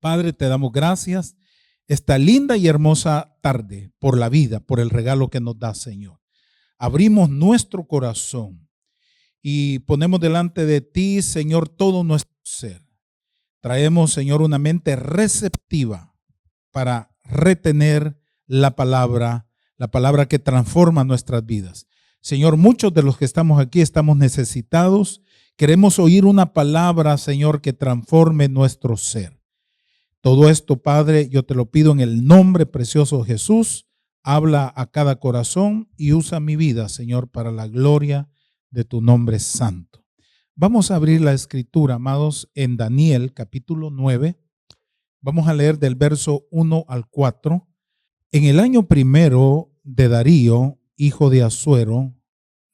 Padre, te damos gracias esta linda y hermosa tarde por la vida, por el regalo que nos da, Señor. Abrimos nuestro corazón y ponemos delante de ti, Señor, todo nuestro ser. Traemos, Señor, una mente receptiva para retener la palabra que transforma nuestras vidas. Señor, muchos de los que estamos aquí estamos necesitados. Queremos oír una palabra, Señor, que transforme nuestro ser. Todo esto, Padre, yo te lo pido en el nombre precioso de Jesús. Habla a cada corazón y usa mi vida, Señor, para la gloria de tu nombre santo. Vamos a abrir la escritura, amados, en Daniel capítulo 9. Vamos a leer del verso 1 al 4. En el año primero de Darío, hijo de Asuero,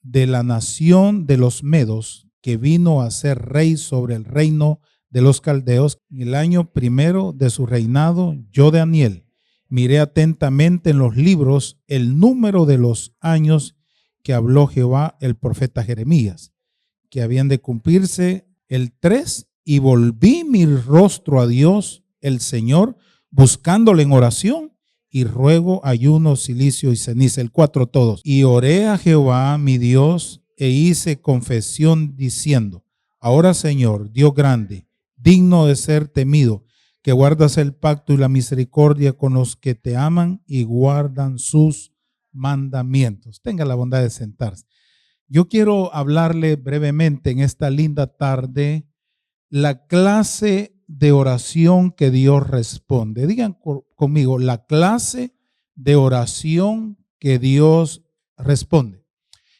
de la nación de los Medos, que vino a ser rey sobre el reino de los caldeos, en el año primero de su reinado, yo, Daniel, miré atentamente en los libros el número de los años que habló Jehová el profeta Jeremías, que habían de cumplirse el 3, y volví mi rostro a Dios, el Señor, buscándole en oración y ruego, ayuno, cilicio y ceniza, el 4 todos. Y oré a Jehová mi Dios e hice confesión diciendo: ahora, Señor, Dios grande, digno de ser temido, que guardas el pacto y la misericordia con los que te aman y guardan sus mandamientos. Tenga la bondad de sentarse. Yo quiero hablarle brevemente en esta linda tarde la clase de oración que Dios responde. Digan conmigo, la clase de oración que Dios responde.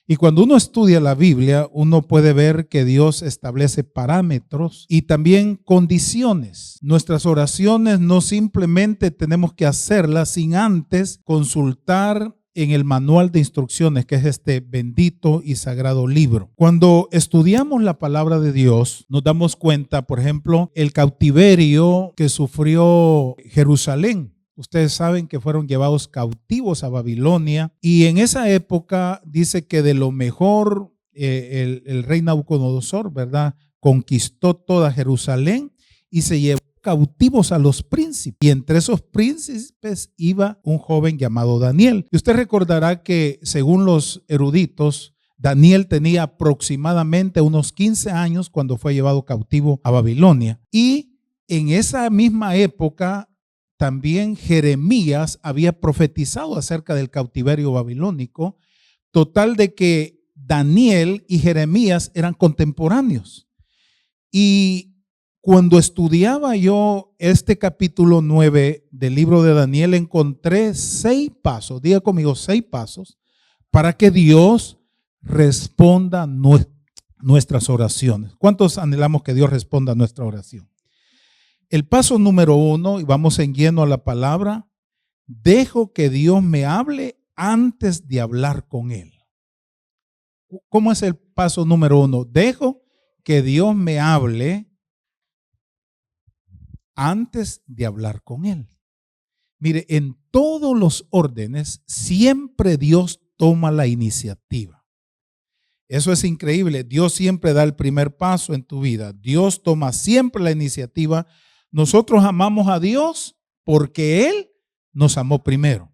Y cuando uno estudia la Biblia, uno puede ver que Dios establece parámetros y también condiciones. Nuestras oraciones no simplemente tenemos que hacerlas sin antes consultar en el manual de instrucciones, que es este bendito y sagrado libro. Cuando estudiamos la palabra de Dios, nos damos cuenta, por ejemplo, el cautiverio que sufrió Jerusalén. Ustedes saben que fueron llevados cautivos a Babilonia, y en esa época dice que de lo mejor el rey Nabucodonosor, ¿verdad?, conquistó toda Jerusalén y se llevó cautivos a los príncipes, y entre esos príncipes iba un joven llamado Daniel. Y usted recordará que según los eruditos, Daniel tenía aproximadamente unos 15 años cuando fue llevado cautivo a Babilonia, y en esa misma época también Jeremías había profetizado acerca del cautiverio babilónico, total de que Daniel y Jeremías eran contemporáneos. Y cuando estudiaba yo este capítulo 9 del libro de Daniel, encontré 6 pasos, diga conmigo, 6 pasos para que Dios responda nuestras oraciones. ¿Cuántos anhelamos que Dios responda a nuestra oración? El paso número 1, y vamos en lleno a la palabra: dejo que Dios me hable antes de hablar con Él. ¿Cómo es el paso número 1? Dejo que Dios me hable antes de hablar con Él. Mire, en todos los órdenes siempre Dios toma la iniciativa. Eso es increíble. Dios siempre da el primer paso en tu vida. Dios toma siempre la iniciativa. Nosotros amamos a Dios porque Él nos amó primero.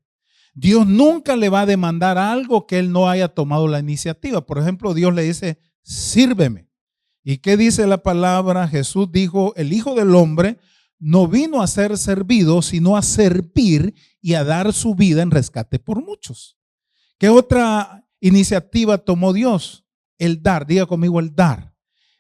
Dios nunca le va a demandar algo que Él no haya tomado la iniciativa. Por ejemplo, Dios le dice: sírveme. ¿Y qué dice la palabra? Jesús dijo: el Hijo del Hombre no vino a ser servido, sino a servir y a dar su vida en rescate por muchos. ¿Qué otra iniciativa tomó Dios? El dar. Diga conmigo, el dar.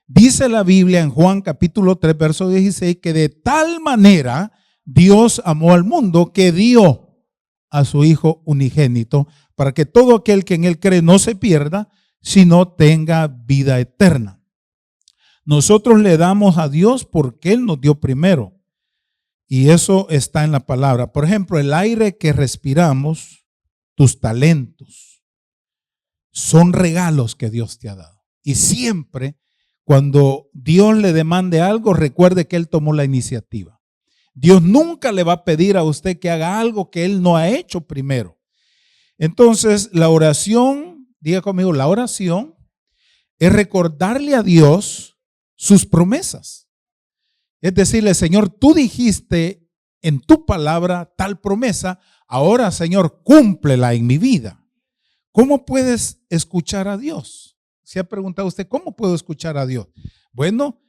Dice la Biblia en Juan capítulo 3, verso 16, que de tal manera Dios amó al mundo que dio a su Hijo unigénito, para que todo aquel que en Él cree no se pierda, sino tenga vida eterna. Nosotros le damos a Dios porque Él nos dio primero. Y eso está en la palabra. Por ejemplo, el aire que respiramos, tus talentos, son regalos que Dios te ha dado. Y siempre, cuando Dios le demande algo, recuerde que Él tomó la iniciativa. Dios nunca le va a pedir a usted que haga algo que Él no ha hecho primero. Entonces, la oración, diga conmigo, la oración es recordarle a Dios sus promesas. Es decirle, Señor, tú dijiste en tu palabra tal promesa, ahora, Señor, cúmplela en mi vida. ¿Cómo puedes escuchar a Dios? ¿Se ha preguntado usted cómo puedo escuchar a Dios? Bueno,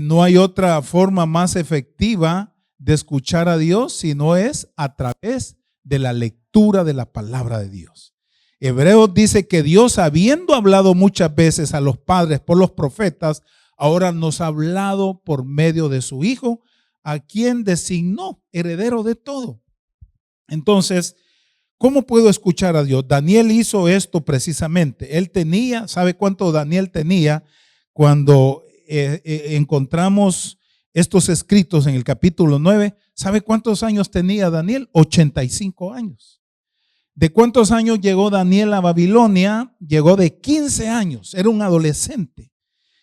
no hay otra forma más efectiva de escuchar a Dios sino es a través de la lectura de la palabra de Dios. Hebreos dice que Dios, habiendo hablado muchas veces a los padres por los profetas, ahora nos ha hablado por medio de su Hijo, a quien designó heredero de todo. Entonces, ¿cómo puedo escuchar a Dios? Daniel hizo esto precisamente. Él tenía, ¿sabe cuánto Daniel tenía cuando encontramos estos escritos en el capítulo 9? ¿Sabe cuántos años tenía Daniel? 85 años. ¿De cuántos años llegó Daniel a Babilonia? Llegó de 15 años, era un adolescente.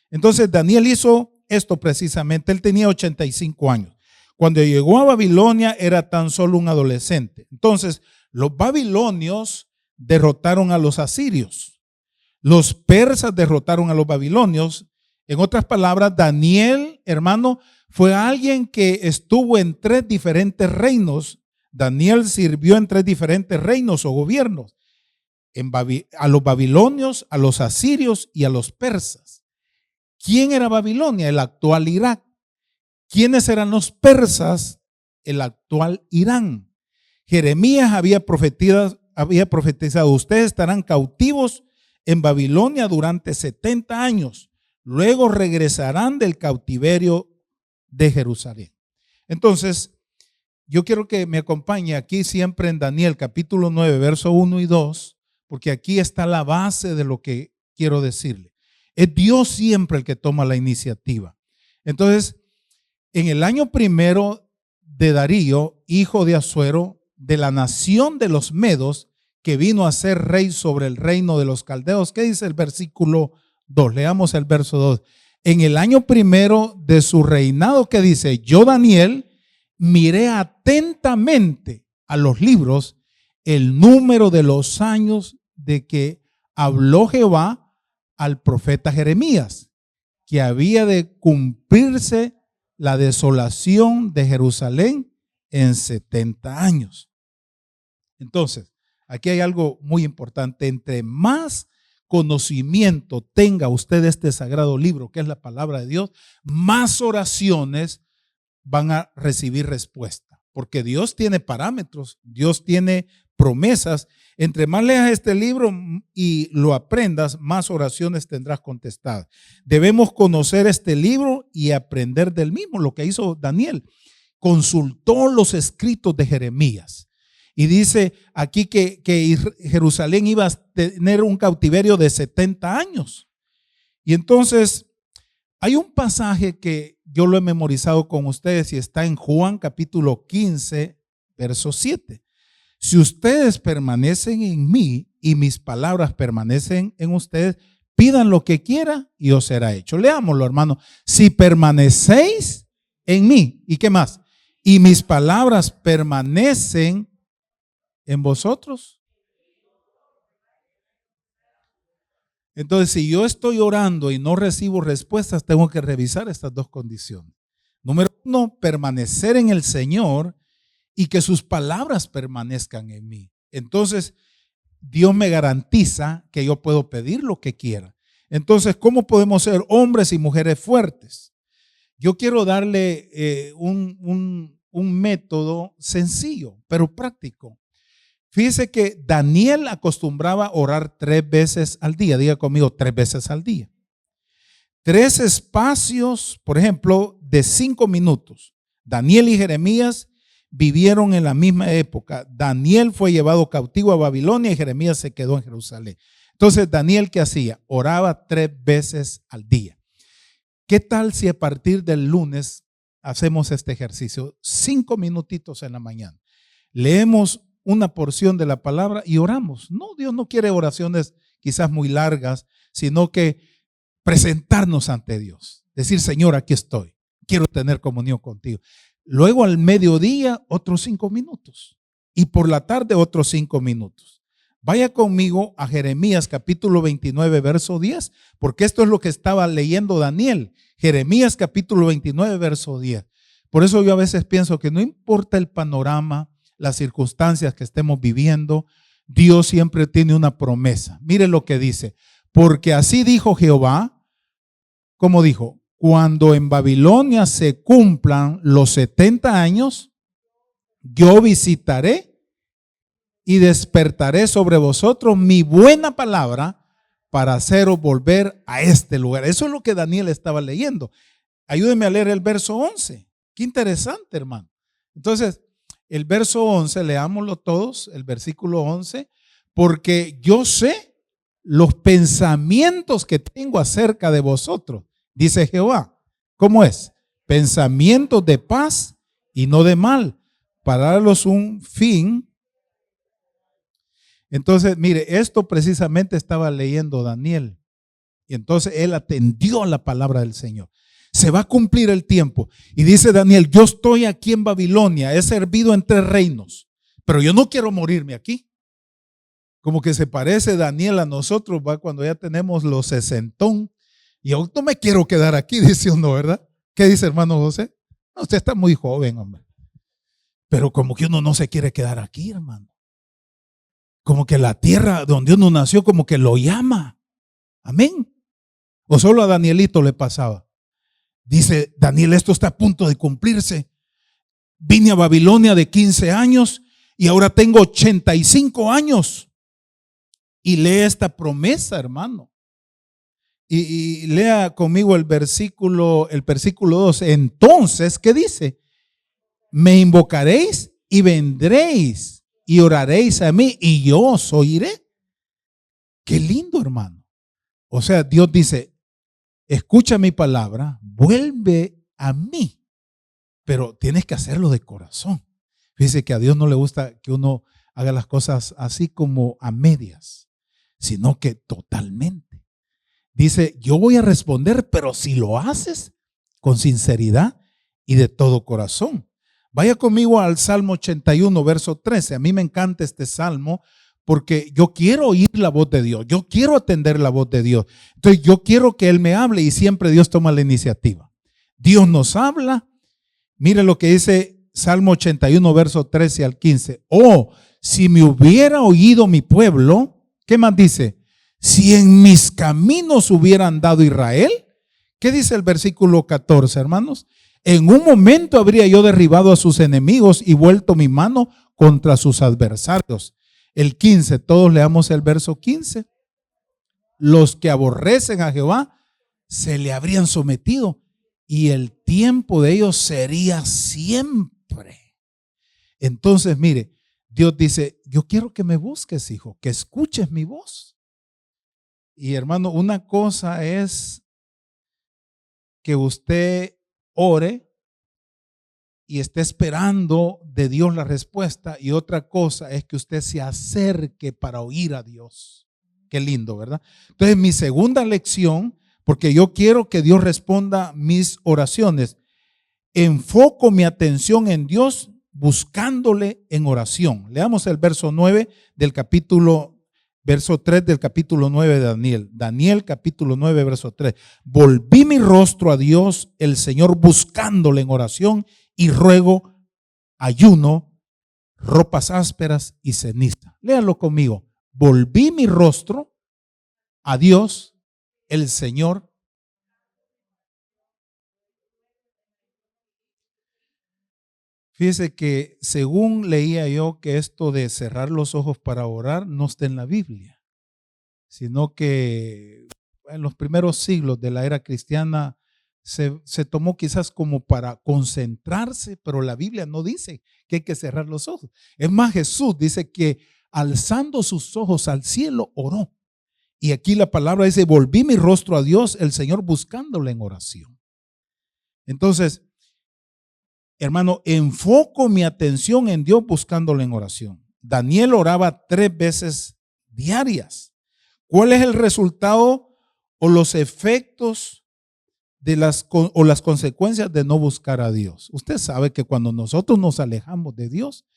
Entonces Daniel hizo esto precisamente, él tenía 85 años. Cuando llegó a Babilonia era tan solo un adolescente. Entonces los babilonios derrotaron a los asirios. Los persas derrotaron a los babilonios. En otras palabras, Daniel, hermano, fue alguien que estuvo en 3 diferentes reinos. Daniel sirvió en 3 diferentes reinos o gobiernos. A los babilonios, a los asirios y a los persas. ¿Quién era Babilonia? El actual Irak. ¿Quiénes eran los persas? El actual Irán. Jeremías había profetizado, ustedes estarán cautivos en Babilonia durante 70 años. Luego regresarán del cautiverio de Jerusalén. Entonces, yo quiero que me acompañe aquí siempre en Daniel capítulo 9, verso 1 y 2, porque aquí está la base de lo que quiero decirle. Es Dios siempre el que toma la iniciativa. Entonces, en el año primero de Darío, hijo de Asuero, de la nación de los medos, que vino a ser rey sobre el reino de los caldeos. ¿Qué dice el versículo 2? Leamos el verso 2. En el año primero de su reinado, ¿qué dice? Yo, Daniel, miré atentamente a los libros el número de los años de que habló Jehová al profeta Jeremías, que había de cumplirse la desolación de Jerusalén en 70 años. Entonces, aquí hay algo muy importante. Entre más conocimiento tenga usted de este sagrado libro, que es la palabra de Dios, más oraciones van a recibir respuesta. Porque Dios tiene parámetros, Dios tiene promesas. Entre más leas este libro y lo aprendas, más oraciones tendrás contestadas. Debemos conocer este libro y aprender del mismo, lo que hizo Daniel. Consultó los escritos de Jeremías. Y dice aquí que Jerusalén iba a tener un cautiverio de 70 años. Y entonces hay un pasaje que yo lo he memorizado con ustedes y está en Juan capítulo 15, verso 7. Si ustedes permanecen en mí y mis palabras permanecen en ustedes, pidan lo que quieran y os será hecho. Leámoslo, hermano. Si permanecéis en mí, ¿y qué más? Y mis palabras permanecen en vosotros. Entonces, si yo estoy orando y no recibo respuestas, tengo que revisar estas 2 condiciones. Número 1, permanecer en el Señor y que sus palabras permanezcan en mí. Entonces, Dios me garantiza que yo puedo pedir lo que quiera. Entonces, ¿cómo podemos ser hombres y mujeres fuertes? Yo quiero darle un método sencillo, pero práctico. Fíjese que Daniel acostumbraba a orar 3 veces al día. Diga conmigo, 3 veces al día. 3 espacios, por ejemplo, de 5 minutos. Daniel y Jeremías vivieron en la misma época. Daniel fue llevado cautivo a Babilonia y Jeremías se quedó en Jerusalén. Entonces, Daniel, ¿qué hacía? Oraba 3 veces al día. ¿Qué tal si a partir del lunes hacemos este ejercicio? 5 minutitos en la mañana. Leemos una porción de la palabra y oramos. No, Dios no quiere oraciones quizás muy largas, sino que presentarnos ante Dios. Decir, Señor, aquí estoy. Quiero tener comunión contigo. Luego al mediodía, otros 5 minutos. Y por la tarde, otros 5 minutos. Vaya conmigo a Jeremías capítulo 29, verso 10, porque esto es lo que estaba leyendo Daniel. Jeremías capítulo 29, verso 10. Por eso yo a veces pienso que no importa el panorama, las circunstancias que estemos viviendo, Dios siempre tiene una promesa. Mire lo que dice, porque así dijo Jehová, como dijo, cuando en Babilonia se cumplan los 70 años, yo visitaré y despertaré sobre vosotros mi buena palabra para haceros volver a este lugar. Eso es lo que Daniel estaba leyendo. Ayúdenme a leer el verso 11. Qué interesante, hermano. Entonces, el verso 11, leámoslo todos, el versículo 11, porque yo sé los pensamientos que tengo acerca de vosotros, dice Jehová. ¿Cómo es? Pensamientos de paz y no de mal, para darlos un fin. Entonces, mire, esto precisamente estaba leyendo Daniel. Y entonces él atendió a la palabra del Señor. Se va a cumplir el tiempo. Y dice Daniel, yo estoy aquí en Babilonia, he servido en 3 reinos, pero yo no quiero morirme aquí. Como que se parece Daniel a nosotros, va, cuando ya tenemos los 60. Y yo no me quiero quedar aquí, dice uno, ¿verdad? ¿Qué dice, hermano José? No, usted está muy joven, hombre. Pero como que uno no se quiere quedar aquí, hermano. Como que la tierra donde uno nació como que lo llama. Amén. O solo a Danielito le pasaba. Dice Daniel, esto está a punto de cumplirse. Vine a Babilonia de 15 años y ahora tengo 85 años. Y lee esta promesa, hermano. Y lea conmigo el versículo 2. Entonces, ¿qué dice? Me invocaréis y vendréis y oraréis a mí y yo os oiré. Qué lindo, hermano. O sea, Dios dice, escucha mi palabra, vuelve a mí, pero tienes que hacerlo de corazón. Fíjese que a Dios no le gusta que uno haga las cosas así como a medias, sino que totalmente. Dice, yo voy a responder, pero si lo haces con sinceridad y de todo corazón. Vaya conmigo al Salmo 81, verso 13. A mí me encanta este salmo porque yo quiero oír la voz de Dios. Yo quiero atender la voz de Dios. Entonces yo quiero que Él me hable y siempre Dios toma la iniciativa. Dios nos habla. Mire lo que dice Salmo 81, verso 13 al 15. Oh, si me hubiera oído mi pueblo, ¿qué más dice? Si en mis caminos hubiera andado Israel. ¿Qué dice el versículo 14, hermanos? En un momento habría yo derribado a sus enemigos y vuelto mi mano contra sus adversarios. El 15, todos leamos el verso 15. Los que aborrecen a Jehová se le habrían sometido y el tiempo de ellos sería siempre. Entonces, mire, Dios dice, yo quiero que me busques, hijo, que escuches mi voz. Y hermano, una cosa es que usted ore y esté esperando de Dios la respuesta, y otra cosa es que usted se acerque para oír a Dios. Qué lindo, ¿verdad? Entonces, mi segunda lección, porque yo quiero que Dios responda mis oraciones, enfoco mi atención en Dios buscándole en oración. Leamos el verso 9 del capítulo verso 3 del capítulo 9 de Daniel. Daniel capítulo 9, verso 3. Volví mi rostro a Dios, el Señor, buscándole en oración y ruego, ayuno, ropas ásperas y ceniza. Léanlo conmigo. Volví mi rostro a Dios, el Señor. Fíjese que según leía yo que esto de cerrar los ojos para orar no está en la Biblia, sino que en los primeros siglos de la era cristiana se tomó quizás como para concentrarse, pero la Biblia no dice que hay que cerrar los ojos. Es más, Jesús dice que alzando sus ojos al cielo oró. Y aquí la palabra dice, volví mi rostro a Dios, el Señor, buscándole en oración. Entonces, hermano, enfoco mi atención en Dios buscándole en oración. Daniel oraba 3 veces diarias. ¿Cuál es el resultado o los efectos de las consecuencias de no buscar a Dios? Usted sabe que cuando nosotros nos alejamos de Dios,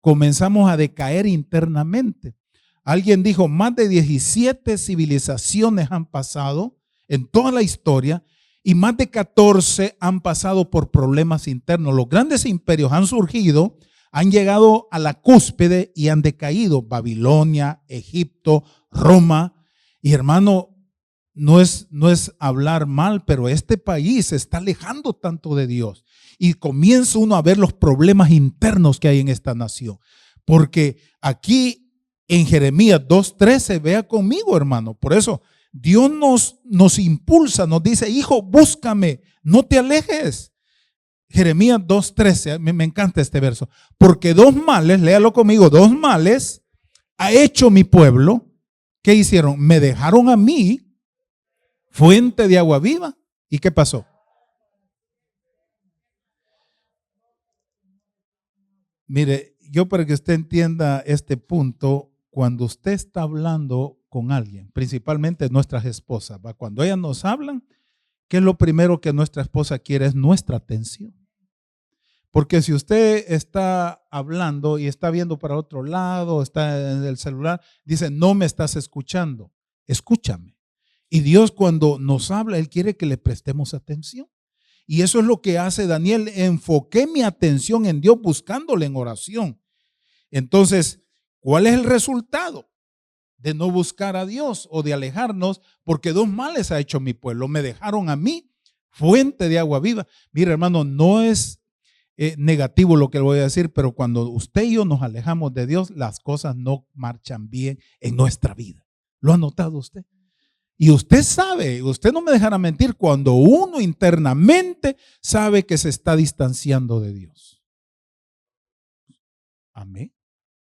comenzamos a decaer internamente. Alguien dijo, más de 17 civilizaciones han pasado en toda la historia y más de 14 han pasado por problemas internos. Los grandes imperios han surgido, han llegado a la cúspide y han decaído. Babilonia, Egipto, Roma. Y hermano, no es hablar mal, pero este país se está alejando tanto de Dios. Y comienza uno a ver los problemas internos que hay en esta nación. Porque aquí en Jeremías 2:13, vea conmigo, hermano. Por eso Dios nos impulsa, nos dice: hijo, búscame, no te alejes. Jeremías 2:13, me encanta este verso. Porque dos males, léalo conmigo, dos males ha hecho mi pueblo. ¿Qué hicieron? Me dejaron a mí, fuente de agua viva. ¿Y qué pasó? Mire, yo para que usted entienda este punto, cuando usted está hablando con alguien, principalmente nuestras esposas, ¿va? Cuando ellas nos hablan, ¿qué es lo primero que nuestra esposa quiere? Es nuestra atención. Porque si usted está hablando y está viendo para otro lado, está en el celular, dice: no me estás escuchando, escúchame. Y Dios, cuando nos habla, Él quiere que le prestemos atención. Y eso es lo que hace Daniel. Enfoqué mi atención en Dios buscándole en oración. Entonces, ¿cuál es el resultado de no buscar a Dios o de alejarnos? Porque dos males ha hecho mi pueblo. Me dejaron a mí, fuente de agua viva. Mira, hermano, no es negativo lo que le voy a decir, pero cuando usted y yo nos alejamos de Dios, las cosas no marchan bien en nuestra vida. ¿Lo ha notado usted? Y usted sabe, usted no me dejará mentir, cuando uno internamente sabe que se está distanciando de Dios. Amén.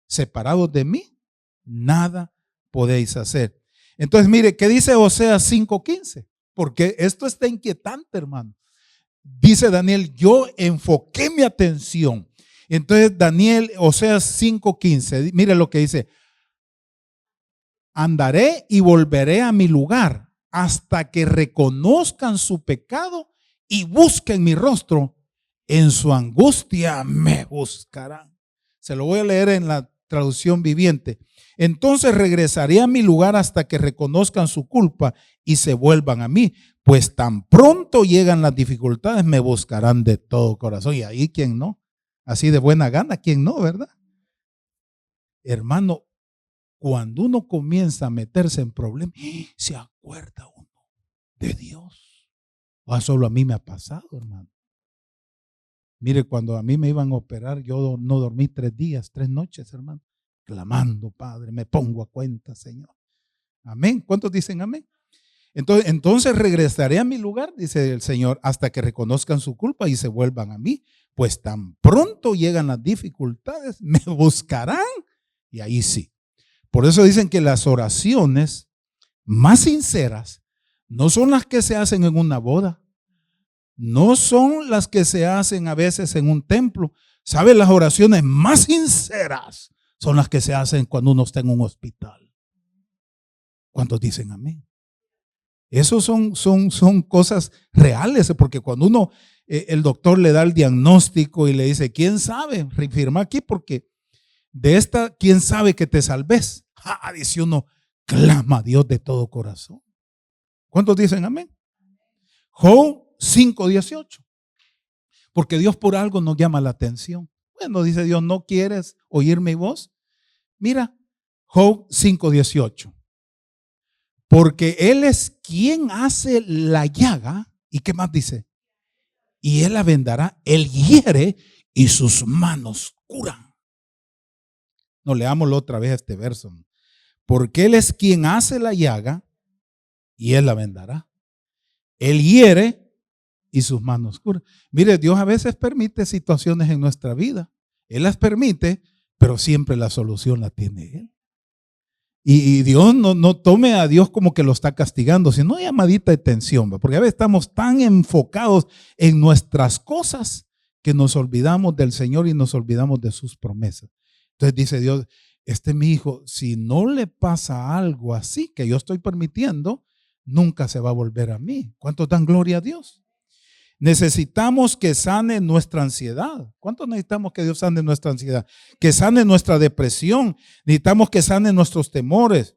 Separados de mí, nada podéis hacer. Entonces, mire, ¿qué dice Oseas 5:15? Porque esto está inquietante, hermano. Dice Daniel: yo enfoqué mi atención. Entonces, Oseas 5:15, mire lo que dice: andaré y volveré a mi lugar hasta que reconozcan su pecado y busquen mi rostro. En su angustia me buscarán. Se lo voy a leer en la traducción viviente. Entonces regresaré a mi lugar hasta que reconozcan su culpa y se vuelvan a mí. Pues tan pronto llegan las dificultades, me buscarán de todo corazón. Y ahí, ¿quién no? Así de buena gana, ¿quién no, verdad? Hermano, cuando uno comienza a meterse en problemas, se acuerda uno de Dios. O solo a mí me ha pasado, hermano. Mire, cuando a mí me iban a operar, yo no dormí 3 días, 3 noches, hermano, clamando: Padre, me pongo a cuenta, Señor. Amén. ¿Cuántos dicen amén? Entonces regresaré a mi lugar, dice el Señor, hasta que reconozcan su culpa y se vuelvan a mí. Pues tan pronto llegan las dificultades, me buscarán. Y ahí sí. Por eso dicen que las oraciones más sinceras no son las que se hacen en una boda. No son las que se hacen a veces en un templo. ¿Sabe? Las oraciones más sinceras son las que se hacen cuando uno está en un hospital. ¿Cuántos dicen amén? Esos son cosas reales, porque cuando uno, el doctor le da el diagnóstico y le dice: ¿quién sabe? Firma aquí porque de esta, ¿quién sabe que te salves? Dice uno, clama a Dios de todo corazón. ¿Cuántos dicen amén? Job 5:18. Porque Dios por algo nos llama la atención. Bueno, dice Dios: ¿no quieres oír mi voz? Mira, Job 5:18. Porque Él es quien hace la llaga. ¿Y qué más dice? Y Él la vendará. Él hiere y sus manos curan. No, leámoslo otra vez este verso. Porque Él es quien hace la llaga y Él la vendará. Él hiere y sus manos curan. Mire, Dios a veces permite situaciones en nuestra vida. Él las permite, pero siempre la solución la tiene Él. Y Dios no tome a Dios como que lo está castigando, sino llamadita de atención, porque a veces estamos tan enfocados en nuestras cosas que nos olvidamos del Señor y nos olvidamos de sus promesas. Entonces dice Dios: mi hijo, si no le pasa algo así que yo estoy permitiendo, nunca se va a volver a mí. ¿Cuántos dan gloria a Dios? Necesitamos que sane nuestra ansiedad. ¿Cuántos necesitamos que Dios sane nuestra ansiedad? Que sane nuestra depresión. Necesitamos que sane nuestros temores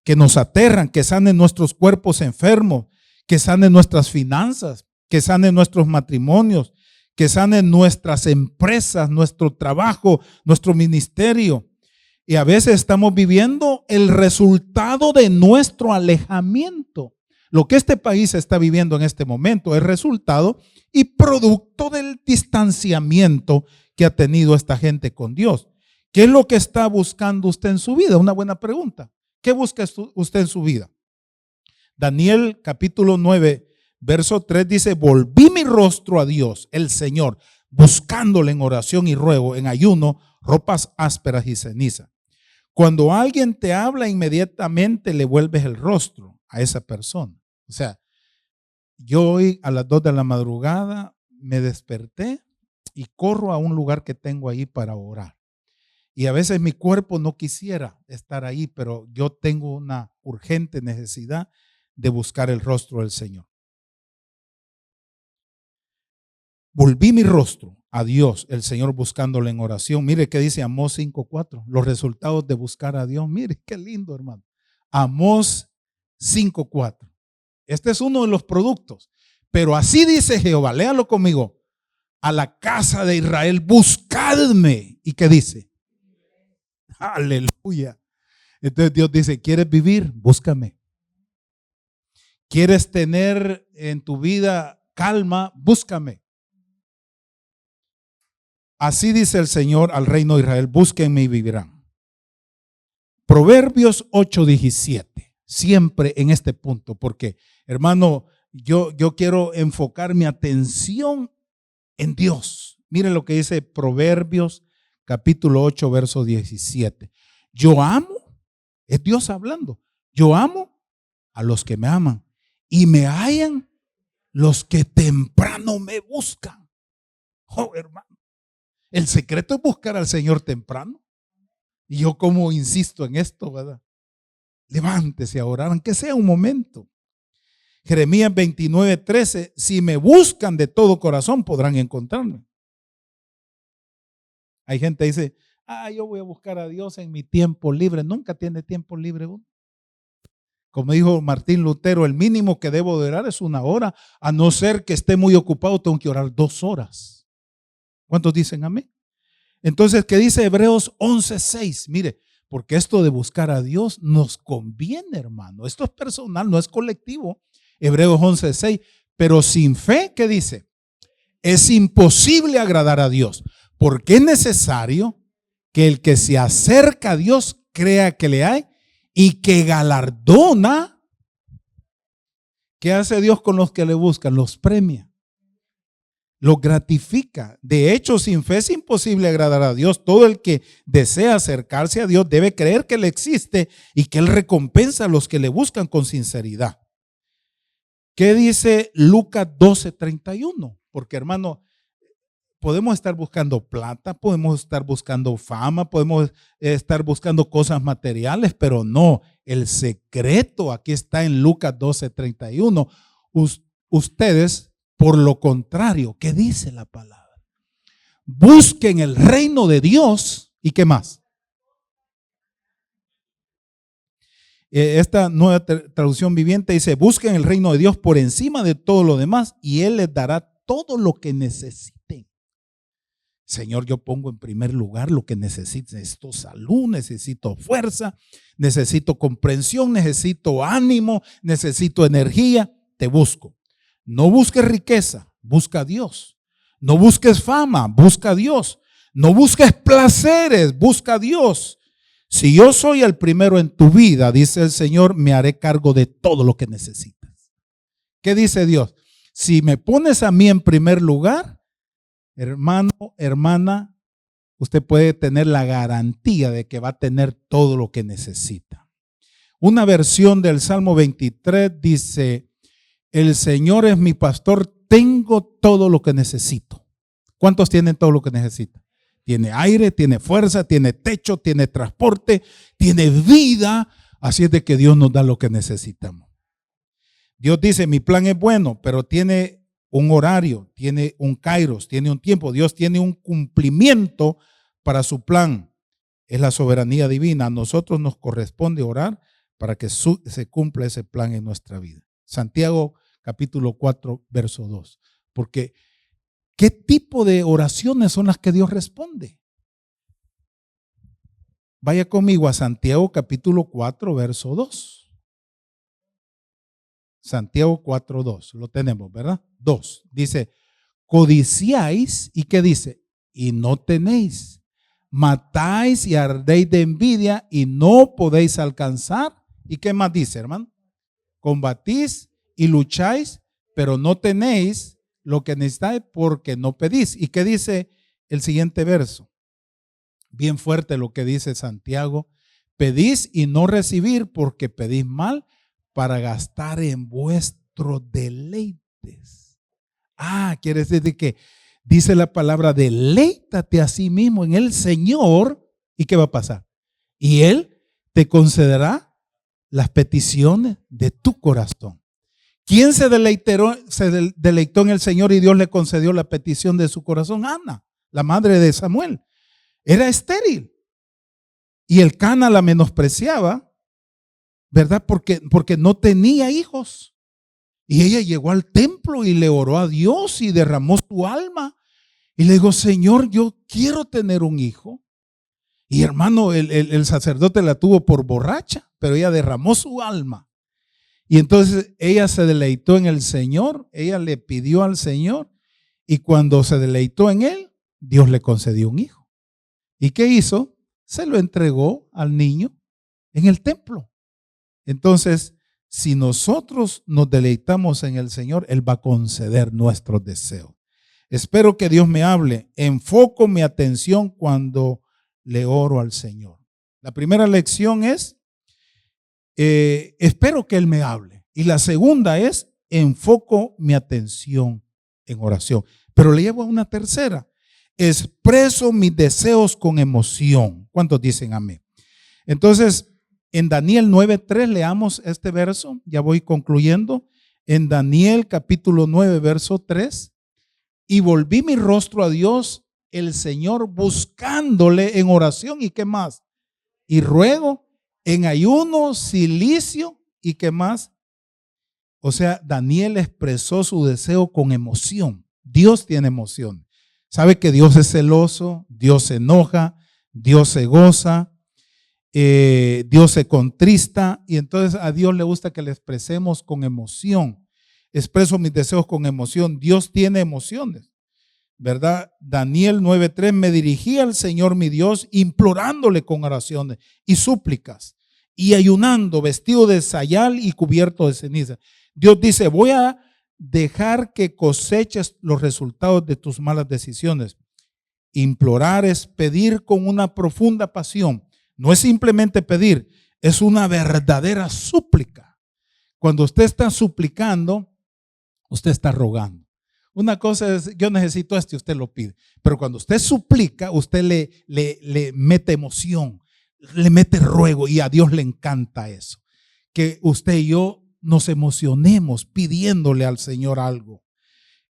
que nos aterran, que sane nuestros cuerpos enfermos, que sane nuestras finanzas, que sane nuestros matrimonios, que sane nuestras empresas, nuestro trabajo, nuestro ministerio. Y a veces estamos viviendo el resultado de nuestro alejamiento. Lo que este país está viviendo en este momento es resultado y producto del distanciamiento que ha tenido esta gente con Dios. ¿Qué es lo que está buscando usted en su vida? Una buena pregunta. ¿Qué busca usted en su vida? Daniel capítulo 9, verso 3 dice: volví mi rostro a Dios, el Señor, buscándole en oración y ruego, en ayuno, ropas ásperas y ceniza. Cuando alguien te habla, inmediatamente le vuelves el rostro a esa persona. O sea, yo hoy a las 2 de la madrugada me desperté y corro a un lugar que tengo ahí para orar. Y a veces mi cuerpo no quisiera estar ahí, pero yo tengo una urgente necesidad de buscar el rostro del Señor. Volví mi rostro a Dios, el Señor, buscándole en oración. Mire qué dice Amós 5:4, los resultados de buscar a Dios. Mire qué lindo, hermano. Amós 5:4. Este es uno de los productos. Pero así dice Jehová, léalo conmigo: a la casa de Israel, buscadme. ¿Y qué dice? Aleluya. Entonces Dios dice: ¿quieres vivir? Búscame. ¿Quieres tener en tu vida calma? Búscame. Así dice el Señor al reino de Israel: búsquenme y vivirán. Proverbios 8:17. Siempre en este punto, porque, hermano, yo quiero enfocar mi atención en Dios. Miren lo que dice Proverbios capítulo 8, verso 17. Yo amo, es Dios hablando, yo amo a los que me aman y me hallan los que temprano me buscan. Oh, hermano, el secreto es buscar al Señor temprano. Y yo como insisto en esto, ¿verdad? Levántese a orar, aunque sea un momento. Jeremías 29:13, si me buscan de todo corazón podrán encontrarme. Hay gente que dice: yo voy a buscar a Dios en mi tiempo libre. Nunca tiene tiempo libre uno. Como dijo Martín Lutero, el mínimo que debo de orar es 1 hora, a no ser que esté muy ocupado, tengo que orar 2 horas. ¿Cuántos dicen amén? Entonces, ¿qué dice Hebreos 11:6? Mire, porque esto de buscar a Dios nos conviene, hermano. Esto es personal, no es colectivo. Hebreos 11:6. Pero sin fe, ¿qué dice? Es imposible agradar a Dios, porque es necesario que el que se acerca a Dios crea que le hay y que galardona. ¿Qué hace Dios con los que le buscan? Los premia, los gratifica. De hecho, sin fe es imposible agradar a Dios. Todo el que desea acercarse a Dios debe creer que Él existe y que Él recompensa a los que le buscan con sinceridad. ¿Qué dice Lucas 12:31? Porque, hermano, podemos estar buscando plata, podemos estar buscando fama, podemos estar buscando cosas materiales, pero no, el secreto aquí está en Lucas 12:31. Ustedes, por lo contrario, ¿qué dice la palabra? Busquen el reino de Dios. ¿Y qué más? Esta nueva traducción viviente dice: busquen el reino de Dios por encima de todo lo demás y Él les dará todo lo que necesiten. Señor, yo pongo en primer lugar lo que necesito. Necesito salud, necesito fuerza, necesito comprensión, necesito ánimo, necesito energía. Te busco. No busques riqueza, busca a Dios. No busques fama, busca a Dios. No busques placeres, busca a Dios. Si yo soy el primero en tu vida, dice el Señor, me haré cargo de todo lo que necesitas. ¿Qué dice Dios? Si me pones a mí en primer lugar, hermano, hermana, usted puede tener la garantía de que va a tener todo lo que necesita. Una versión del Salmo 23 dice: el Señor es mi pastor, tengo todo lo que necesito. ¿Cuántos tienen todo lo que necesitan? Tiene aire, tiene fuerza, tiene techo, tiene transporte, tiene vida. Así es de que Dios nos da lo que necesitamos. Dios dice: mi plan es bueno, pero tiene un horario, tiene un kairos, tiene un tiempo. Dios tiene un cumplimiento para su plan. Es la soberanía divina. A nosotros nos corresponde orar para que se cumpla ese plan en nuestra vida. Santiago capítulo 4, verso 2. Porque, ¿qué tipo de oraciones son las que Dios responde? Vaya conmigo a Santiago capítulo 4, verso 2. Santiago 4, 2. Lo tenemos, ¿verdad? 2. Dice, codiciáis, ¿y qué dice? Y no tenéis. Matáis y ardéis de envidia y no podéis alcanzar. ¿Y qué más dice, hermano? Combatís y lucháis, pero no tenéis lo que necesitáis porque no pedís. ¿Y qué dice el siguiente verso? Bien fuerte lo que dice Santiago. Pedís y no recibir porque pedís mal para gastar en vuestros deleites. Quiere decir que dice la palabra, deleítate a sí mismo en el Señor. ¿Y qué va a pasar? Y Él te concederá las peticiones de tu corazón. ¿Quién se deleitó en el Señor y Dios le concedió la petición de su corazón? Ana, la madre de Samuel. Era estéril. Y el Cana la menospreciaba, ¿verdad? Porque no tenía hijos. Y ella llegó al templo y le oró a Dios y derramó su alma. Y le dijo, Señor, yo quiero tener un hijo. Y hermano, el sacerdote la tuvo por borracha, pero ella derramó su alma. Y entonces ella se deleitó en el Señor, ella le pidió al Señor, y cuando se deleitó en Él, Dios le concedió un hijo. ¿Y qué hizo? Se lo entregó al niño en el templo. Entonces, si nosotros nos deleitamos en el Señor, Él va a conceder nuestros deseos. Espero que Dios me hable. Enfoco mi atención cuando le oro al Señor. La primera lección es, espero que Él me hable. Y la segunda es, enfoco mi atención en oración. Pero le llevo a una tercera. Expreso mis deseos con emoción. ¿Cuántos dicen amén? Entonces, en Daniel 9:3 leamos este verso. Ya voy concluyendo. En Daniel capítulo 9, verso 3. Y volví mi rostro a Dios, el Señor, buscándole en oración. ¿Y qué más? Y ruego, en ayuno, cilicio. ¿Y qué más? O sea, Daniel expresó su deseo con emoción. Dios tiene emoción. Sabe que Dios es celoso, Dios se enoja, Dios se goza, Dios se contrista, y entonces a Dios le gusta que le expresemos con emoción. Expreso mis deseos con emoción. Dios tiene emociones, ¿verdad? Daniel 9:3, me dirigí al Señor mi Dios implorándole con oraciones y súplicas y ayunando, vestido de sayal y cubierto de ceniza. Dios dice, voy a dejar que coseches los resultados de tus malas decisiones. Implorar es pedir con una profunda pasión. No es simplemente pedir, es una verdadera súplica. Cuando usted está suplicando, usted está rogando. Una cosa es, yo necesito esto y usted lo pide. Pero cuando usted suplica, usted le mete emoción, le mete ruego, y a Dios le encanta eso. Que usted y yo nos emocionemos pidiéndole al Señor algo.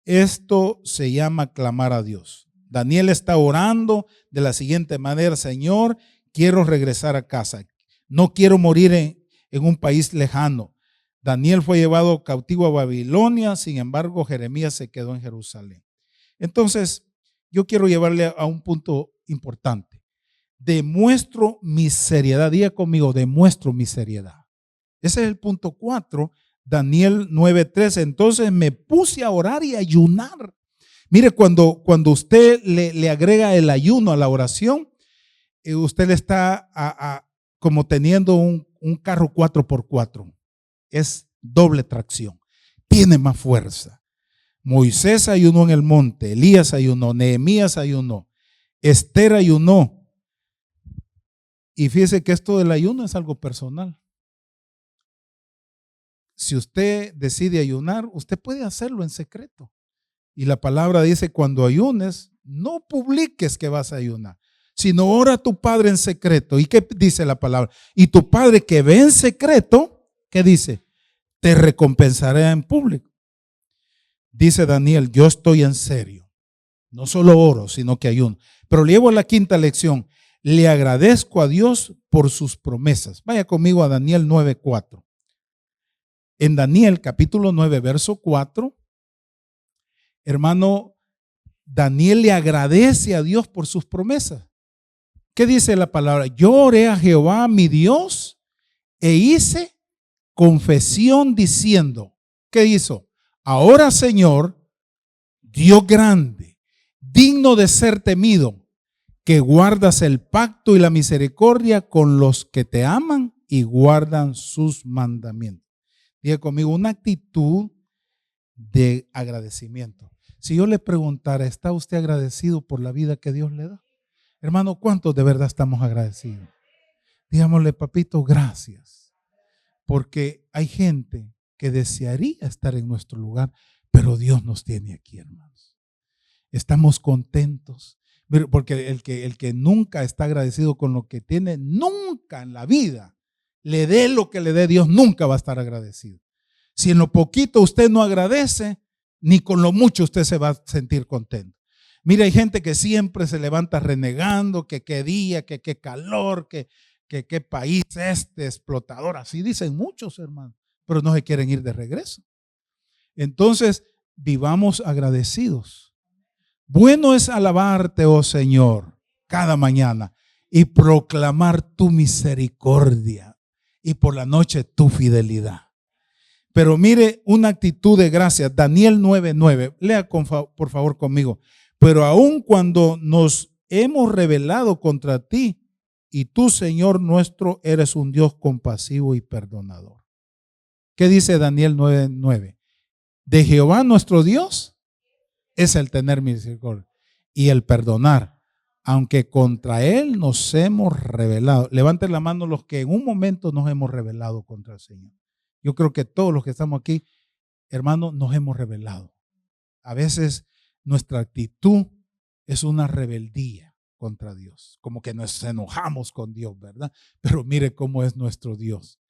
Esto se llama clamar a Dios. Daniel está orando de la siguiente manera: Señor, quiero regresar a casa. No quiero morir en un país lejano. Daniel fue llevado cautivo a Babilonia, sin embargo, Jeremías se quedó en Jerusalén. Entonces, yo quiero llevarle a un punto importante. Demuestro mi seriedad. Diga conmigo, demuestro mi seriedad. Ese es el punto 4, Daniel 9:3. Entonces me puse a orar y a ayunar. Mire, cuando usted le agrega el ayuno a la oración, usted le está como teniendo un carro 4x4. Es doble tracción. Tiene más fuerza. Moisés ayunó en el monte, Elías ayunó, Nehemías ayunó, Esther ayunó. Y fíjese que esto del ayuno es algo personal. Si usted decide ayunar, usted puede hacerlo en secreto. Y la palabra dice, cuando ayunes, no publiques que vas a ayunar, sino ora a tu Padre en secreto. ¿Y qué dice la palabra? Y tu Padre que ve en secreto, ¿qué dice? Te recompensará en público. Dice Daniel, yo estoy en serio. No solo oro, sino que ayuno. Pero le llevo a la quinta lección. Le agradezco a Dios por sus promesas. Vaya conmigo a Daniel 9:4. En Daniel capítulo 9, verso 4, hermano, Daniel le agradece a Dios por sus promesas. ¿Qué dice la palabra? Yo oré a Jehová mi Dios e hice confesión diciendo, ¿qué hizo? Ahora, Señor, Dios grande, digno de ser temido, que guardas el pacto y la misericordia con los que te aman y guardan sus mandamientos. Diga conmigo, una actitud de agradecimiento. Si yo le preguntara, ¿está usted agradecido por la vida que Dios le da? Hermano, ¿cuántos de verdad estamos agradecidos? Digámosle, papito, gracias. Porque hay gente que desearía estar en nuestro lugar, pero Dios nos tiene aquí, hermanos. Estamos contentos. Porque el que nunca está agradecido con lo que tiene, nunca en la vida, le dé lo que le dé Dios, nunca va a estar agradecido. Si en lo poquito usted no agradece, ni con lo mucho usted se va a sentir contento. Mira, hay gente que siempre se levanta renegando, que qué día, que qué calor, que qué país explotador. Así dicen muchos, hermanos, pero no se quieren ir de regreso. Entonces, vivamos agradecidos. Bueno es alabarte, oh Señor, cada mañana y proclamar tu misericordia y por la noche tu fidelidad. Pero mire, una actitud de gracia. Daniel 9:9. Lea por favor conmigo. Pero aun cuando nos hemos rebelado contra ti, y tú, Señor nuestro, eres un Dios compasivo y perdonador. ¿Qué dice Daniel 9:9? De Jehová nuestro Dios es el tener misericordia y el perdonar, aunque contra Él nos hemos rebelado. Levanten la mano los que en un momento nos hemos rebelado contra el Señor. Yo creo que todos los que estamos aquí, hermanos, nos hemos rebelado. A veces nuestra actitud es una rebeldía contra Dios, como que nos enojamos con Dios, ¿verdad? Pero mire cómo es nuestro Dios.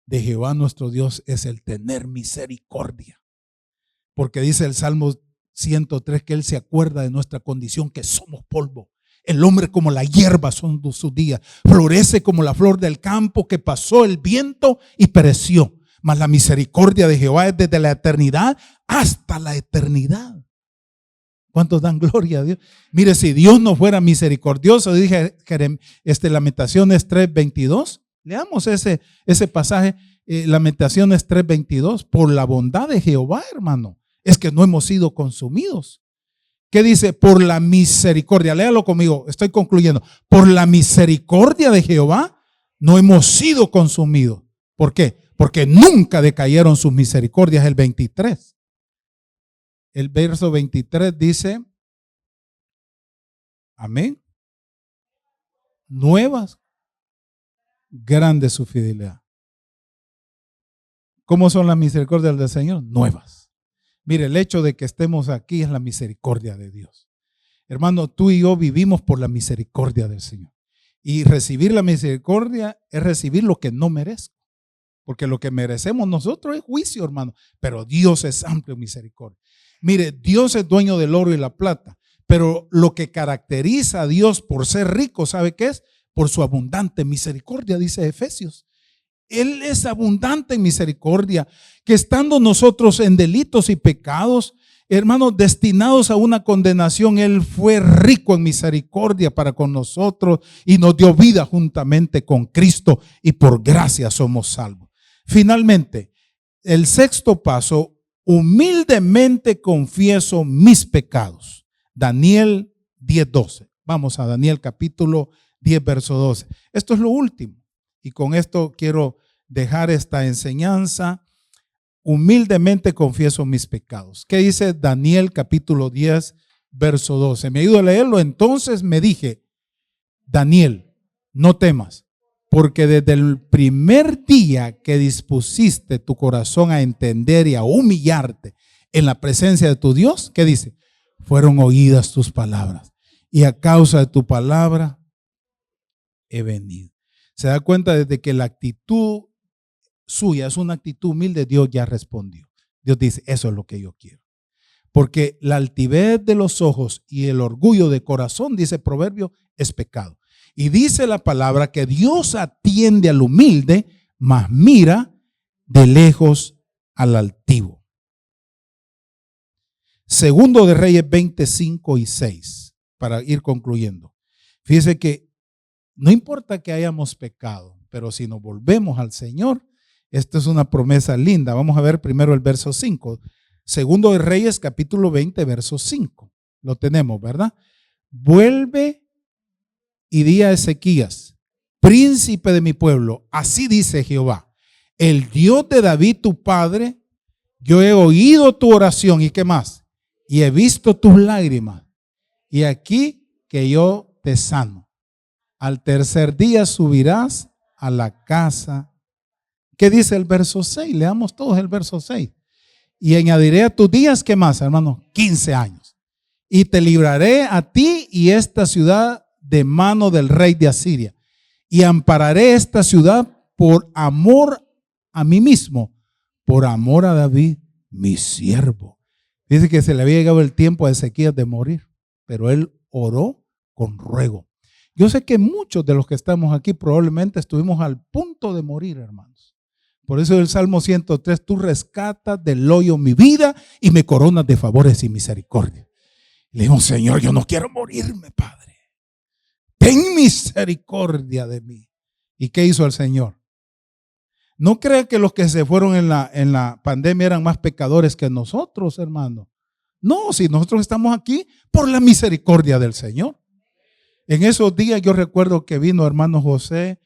De Jehová nuestro Dios es el tener misericordia, porque dice el Salmo 103 que Él se acuerda de nuestra condición, que somos polvo. El hombre como la hierba son sus días, florece como la flor del campo que pasó el viento y pereció. Mas la misericordia de Jehová es desde la eternidad hasta la eternidad. ¿Cuántos dan gloria a Dios? Mire, si Dios no fuera misericordioso, dije Lamentaciones 3:22. Leamos ese pasaje, Lamentaciones 3:22. Por la bondad de Jehová, hermano, es que no hemos sido consumidos. ¿Qué dice? Por la misericordia. Léalo conmigo, estoy concluyendo. Por la misericordia de Jehová no hemos sido consumidos. ¿Por qué? Porque nunca decayeron sus misericordias. El 23. El verso 23 dice, amén. Nuevas, grande su fidelidad. ¿Cómo son las misericordias del Señor? Nuevas. Mire, el hecho de que estemos aquí es la misericordia de Dios. Hermano, tú y yo vivimos por la misericordia del Señor. Y recibir la misericordia es recibir lo que no merezco. Porque lo que merecemos nosotros es juicio, hermano. Pero Dios es amplio en misericordia. Mire, Dios es dueño del oro y la plata. Pero lo que caracteriza a Dios por ser rico, ¿sabe qué es? Por su abundante misericordia, dice Efesios. Él es abundante en misericordia, que estando nosotros en delitos y pecados, hermanos, destinados a una condenación, Él fue rico en misericordia para con nosotros y nos dio vida juntamente con Cristo y por gracia somos salvos. Finalmente, el sexto paso, humildemente confieso mis pecados. Daniel 10:12. Vamos a Daniel capítulo 10, verso 12. Esto es lo último. Y con esto quiero dejar esta enseñanza. Humildemente confieso mis pecados. ¿Qué dice Daniel capítulo 10, verso 12? Me ayudo a leerlo. Entonces me dije, Daniel, no temas, porque desde el primer día que dispusiste tu corazón a entender y a humillarte en la presencia de tu Dios, ¿qué dice? Fueron oídas tus palabras. Y a causa de tu palabra he venido. Se da cuenta desde que la actitud suya es una actitud humilde, Dios ya respondió. Dios dice, eso es lo que yo quiero. Porque la altivez de los ojos y el orgullo de corazón, dice Proverbio, es pecado. Y dice la palabra que Dios atiende al humilde, mas mira de lejos al altivo. Segundo de Reyes 25 y 6, para ir concluyendo. Fíjese que no importa que hayamos pecado, pero si nos volvemos al Señor, esta es una promesa linda. Vamos a ver primero el verso 5. Segundo de Reyes, capítulo 20, verso 5. Lo tenemos, ¿verdad? Vuelve y di a Ezequías, príncipe de mi pueblo, así dice Jehová, el Dios de David tu padre, yo he oído tu oración, ¿y qué más? Y he visto tus lágrimas, y aquí que yo te sano. Al tercer día subirás a la casa. ¿Qué dice el verso 6? Leamos todos el verso 6. Y añadiré a tus días, ¿qué más, hermano? 15 años. Y te libraré a ti y esta ciudad de mano del rey de Asiria. Y ampararé esta ciudad por amor a mí mismo, por amor a David, mi siervo. Dice que se le había llegado el tiempo a Ezequías de morir, pero él oró con ruego. Yo sé que muchos de los que estamos aquí probablemente estuvimos al punto de morir, hermanos. Por eso el Salmo 103, tú rescatas del hoyo mi vida y me coronas de favores y misericordia. Le digo, Señor, yo no quiero morirme, Padre. Ten misericordia de mí. ¿Y qué hizo el Señor? No crea que los que se fueron en la pandemia eran más pecadores que nosotros, hermano. No, si nosotros estamos aquí por la misericordia del Señor. En esos días yo recuerdo que vino hermano José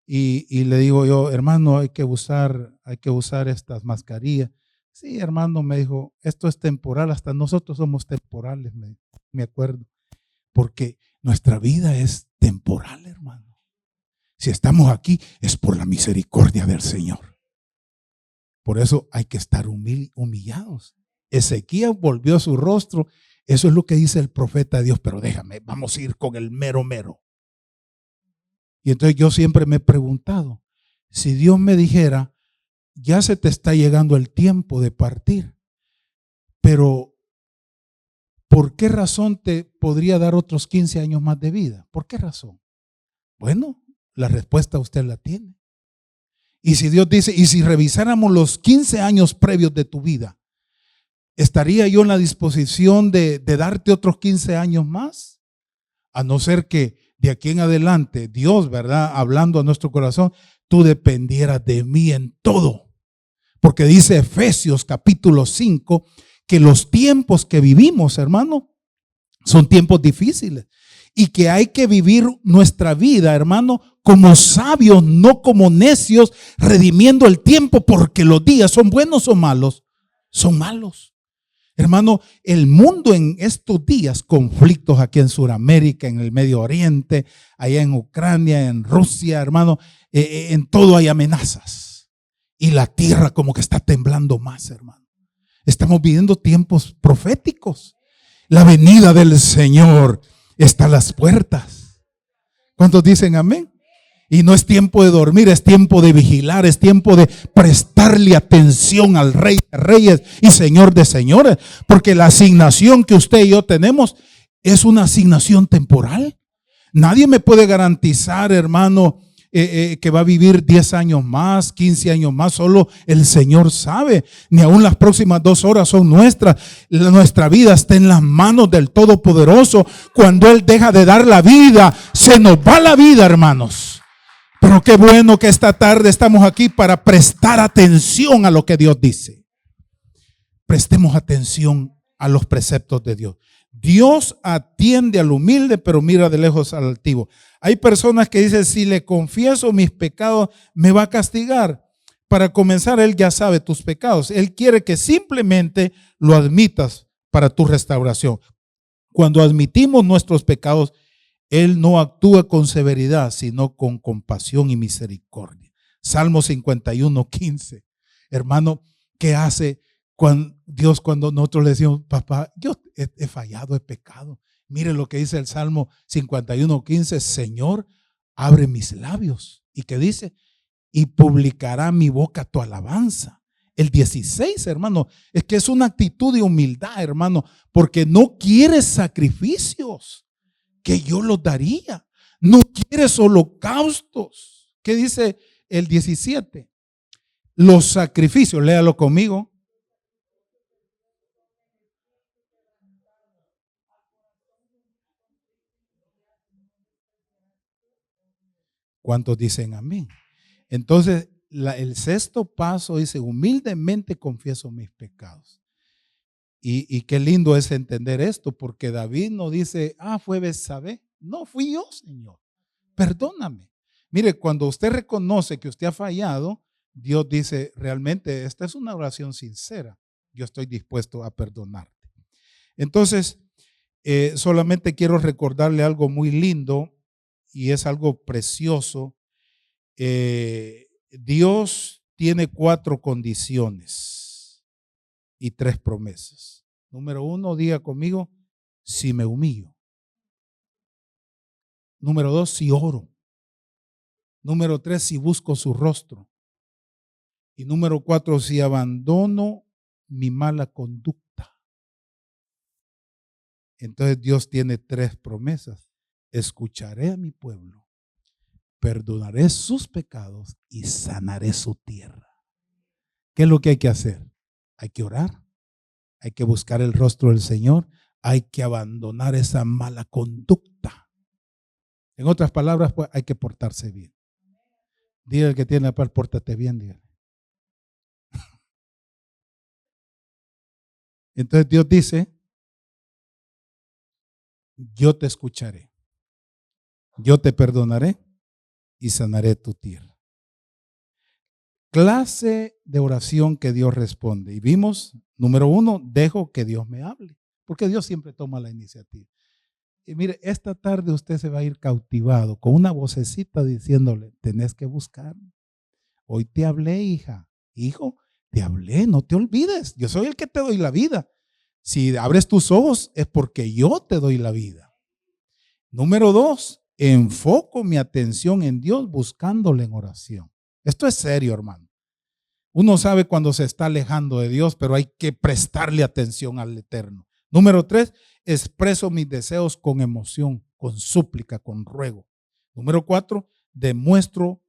y le digo yo, hermano, hay que usar estas mascarillas. Sí, hermano, me dijo, esto es temporal, hasta nosotros somos temporales, me acuerdo. Porque nuestra vida es temporal, hermano. Si estamos aquí es por la misericordia del Señor. Por eso hay que estar humillados. Ezequías volvió su rostro. Eso es lo que dice el profeta de Dios. Pero déjame, vamos a ir con el mero mero. Y entonces yo siempre me he preguntado, si Dios me dijera, ya se te está llegando el tiempo de partir, pero ¿por qué razón te podría dar otros 15 años más de vida? ¿Por qué razón? Bueno, la respuesta usted la tiene. Y si Dios dice, y si revisáramos los 15 años previos de tu vida, ¿estaría yo en la disposición de darte otros 15 años más? A no ser que de aquí en adelante Dios, ¿verdad? Hablando a nuestro corazón, tú dependieras de mí en todo. Porque dice Efesios capítulo 5 que los tiempos que vivimos, hermano, son tiempos difíciles. Y que hay que vivir nuestra vida, hermano, como sabios, no como necios, redimiendo el tiempo, porque los días son buenos o malos, son malos. Hermano, el mundo en estos días, conflictos aquí en Sudamérica, en el Medio Oriente, allá en Ucrania, en Rusia, hermano, en todo hay amenazas. Y la tierra como que está temblando más, hermano. Estamos viviendo tiempos proféticos. La venida del Señor está a las puertas. ¿Cuántos dicen amén? Y no es tiempo de dormir, es tiempo de vigilar, es tiempo de prestarle atención al Rey de Reyes y Señor de Señores, porque la asignación que usted y yo tenemos es una asignación temporal. Nadie me puede garantizar, hermano, que va a vivir 10 años más, 15 años más, solo el Señor sabe. Ni aún las próximas 2 horas son nuestras. Nuestra vida está en las manos del Todopoderoso. Cuando Él deja de dar la vida, se nos va la vida, hermanos. Pero qué bueno que esta tarde estamos aquí para prestar atención a lo que Dios dice. Prestemos atención a los preceptos de Dios. Dios atiende al humilde, pero mira de lejos al altivo. Hay personas que dicen, si le confieso mis pecados, me va a castigar. Para comenzar, Él ya sabe tus pecados. Él quiere que simplemente lo admitas para tu restauración. Cuando admitimos nuestros pecados, Él no actúa con severidad, sino con compasión y misericordia. Salmo 51:15. Hermano, ¿qué hace Dios cuando nosotros le decimos, papá, yo he fallado, he pecado? Mire lo que dice el Salmo 51:15. Señor, abre mis labios. ¿Y qué dice? Y publicará mi boca tu alabanza. El 16, hermano, es que es una actitud de humildad, hermano, porque no quieres sacrificios, que yo los daría. No quieres holocaustos. ¿Qué dice el 17? Los sacrificios, léalo conmigo. ¿Cuántos dicen amén? Entonces, el sexto paso dice, humildemente confieso mis pecados. Y qué lindo es entender esto, porque David no dice, fue Betsabé. No, fui yo, Señor. Perdóname. Mire, cuando usted reconoce que usted ha fallado, Dios dice, realmente esta es una oración sincera. Yo estoy dispuesto a perdonarte. Entonces, solamente quiero recordarle algo muy lindo y es algo precioso. Dios tiene 4 condiciones y 3 promesas. Número 1, diga conmigo, si me humillo. Número 2, si oro. Número 3, si busco su rostro. Y número 4, si abandono mi mala conducta. Entonces Dios tiene 3 promesas. Escucharé a mi pueblo, perdonaré sus pecados y sanaré su tierra. ¿Qué es lo que hay que hacer? Hay que orar, hay que buscar el rostro del Señor, hay que abandonar esa mala conducta. En otras palabras, pues hay que portarse bien. Dile al que tiene la paz, pórtate bien, dígale. Entonces Dios dice, yo te escucharé, yo te perdonaré y sanaré tu tierra. Clase de oración que Dios responde. Y vimos, número 1, dejo que Dios me hable, porque Dios siempre toma la iniciativa. Y mire, esta tarde usted se va a ir cautivado con una vocecita diciéndole, tenés que buscarme. Hoy te hablé, hija. Hijo, te hablé, no te olvides. Yo soy el que te doy la vida. Si abres tus ojos es porque yo te doy la vida. Número 2, enfoco mi atención en Dios buscándole en oración. Esto es serio, hermano. Uno sabe cuando se está alejando de Dios, pero hay que prestarle atención al Eterno. Número 3, expreso mis deseos con emoción, con súplica, con ruego. Número 4, demuestro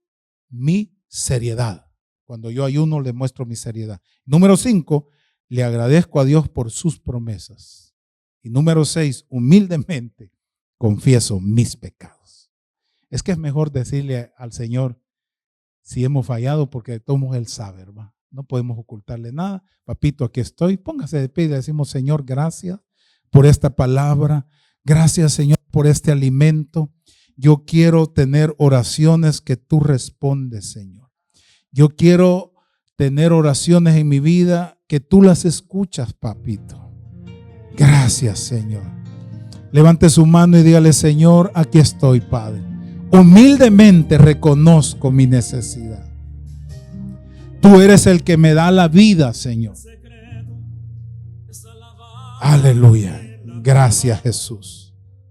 mi seriedad. Cuando yo ayuno, le muestro mi seriedad. Número 5, le agradezco a Dios por sus promesas. Y número 6, humildemente confieso mis pecados. Es que es mejor decirle al Señor si hemos fallado, porque de todos modos Él sabe, ¿verdad? No podemos ocultarle nada. Papito, aquí estoy. Póngase de pie y le decimos, Señor, gracias por esta palabra. Gracias, Señor, por este alimento. Yo quiero tener oraciones que tú respondes, Señor. Yo quiero tener oraciones en mi vida que tú las escuchas, papito. Gracias, Señor. Levante su mano y dígale, Señor, aquí estoy, Padre. Humildemente reconozco mi necesidad. Tú eres el que me da la vida, Señor. Aleluya. Gracias, Jesús.